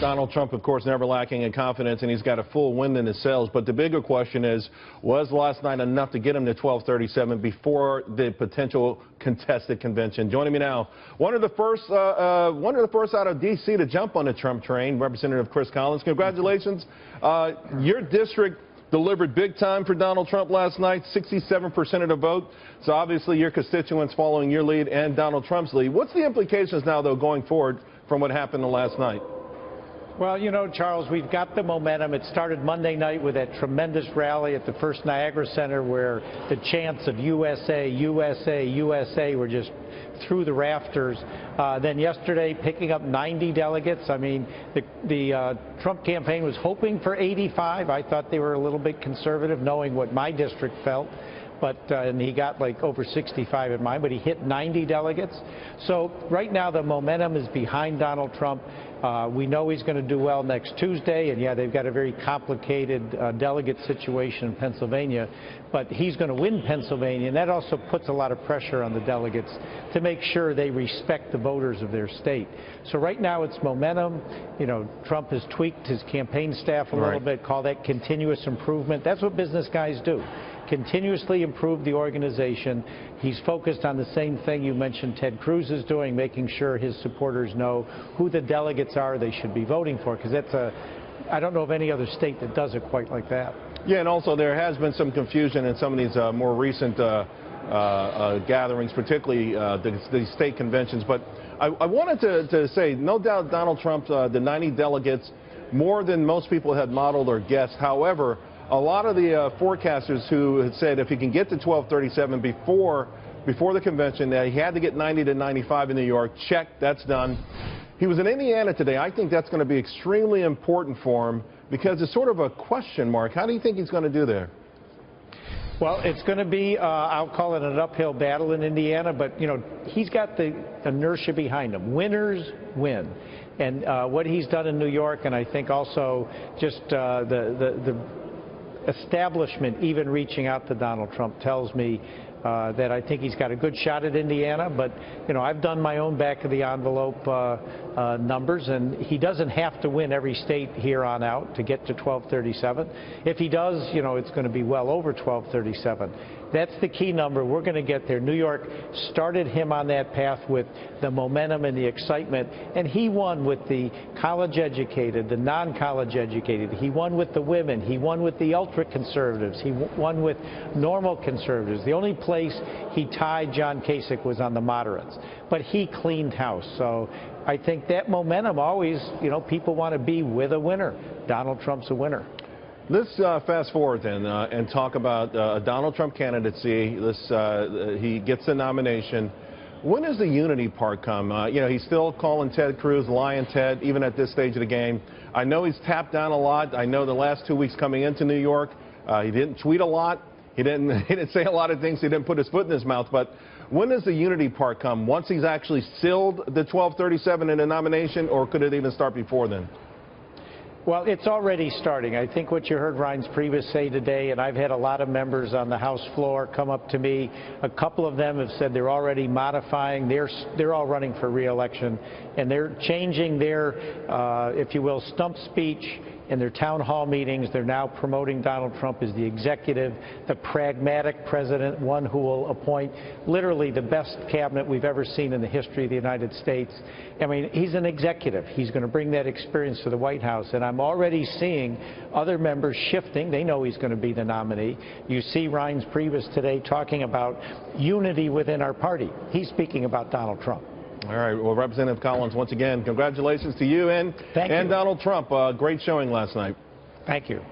Donald Trump, of course, never lacking in confidence, and he's got a full wind in his sails. But the bigger question is, was last night enough to get him to 1237 before the potential contested convention? Joining me now, one of the first out of D.C. to jump on the Trump train, Representative Chris Collins. Congratulations. Your district delivered big time for Donald Trump last night, 67% of the vote. So obviously your constituents following your lead and Donald Trump's lead. What's the implications now, though, going forward from what happened last night? Well, you know, Charles, we've got the momentum. It started Monday night with that tremendous rally at the First Niagara Center where the chants of USA, USA, USA were just through the rafters. Then yesterday, picking up 90 delegates. I mean, the Trump campaign was hoping for 85. I thought they were a little bit conservative, knowing what my district felt. But and he got like over 65 in mine, but he hit 90 delegates. So right now the momentum is behind Donald Trump. We know he's going to do well next Tuesday, and yeah, they've got a very complicated delegate situation in Pennsylvania, but he's going to win Pennsylvania, and that also puts a lot of pressure on the delegates to make sure they respect the voters of their state. So right now it's momentum. You know, Trump has tweaked his campaign staff a little bit, call that continuous improvement. That's what business guys do. Continuously improve the organization. He's focused on the same thing you mentioned Ted Cruz is doing, making sure his supporters know who the delegates are they should be voting for, because I don't know of any other state that does it quite like that. Yeah, and also there has been some confusion in some of these more recent gatherings, particularly the state conventions. But I wanted to say, no doubt Donald Trump, the 90 delegates, more than most people had modeled or guessed. However, a lot of the forecasters who had said if he can get to 1237 before the convention, that he had to get 90 to 95 in New York. Check, that's done. He was in Indiana today. I think that's going to be extremely important for him because it's sort of a question mark. How do you think he's going to do there? Well, it's going to be, I'll call it an uphill battle in Indiana, but, you know, he's got the inertia behind him. Winners win. And what he's done in New York, and I think also just the establishment even reaching out to Donald Trump tells me that I think he's got a good shot at Indiana. But, you know, I've done my own back of the envelope numbers, and he doesn't have to win every state here on out to get to 1237. If he does, you know, it's going to be well over 1237. That's the key number. We're going to get there. New York started him on that path with the momentum and the excitement, and he won with the college-educated, the non-college educated. He won with the women. He won with the ultra-conservatives. He won with normal conservatives. The only place he tied John Kasich was on the moderates, but he cleaned house. So I think that momentum always, you know, people want to be with a winner. Donald Trump's a winner. Let's fast forward then and talk about a Donald Trump candidacy. He gets the nomination. When does the unity part come? You know, he's still calling Ted Cruz Lion Ted, even at this stage of the game. I know he's tapped down a lot. I know the last 2 weeks coming into New York, he didn't tweet a lot. He didn't say a lot of things. He didn't put his foot in his mouth. But when does the unity part come? Once he's actually sealed the 1237 in the nomination, or could it even start before then? Well, it's already starting. I think what you heard Reince Priebus say today, and I've had a lot of members on the House floor come up to me. A couple of them have said they're already modifying. They're all running for re-election, and they're changing their, if you will, stump speech in their town hall meetings. They're now promoting Donald Trump as the executive, the pragmatic president, one who will appoint literally the best cabinet we've ever seen in the history of the United States. I mean, he's an executive. He's going to bring that experience to the White House, and I'm already seeing other members shifting. They know he's going to be the nominee. You see Reince Priebus today talking about unity within our party. He's speaking about Donald Trump. All right. Well, Representative Collins, once again, congratulations to you and Donald Trump. Great showing last night. Thank you.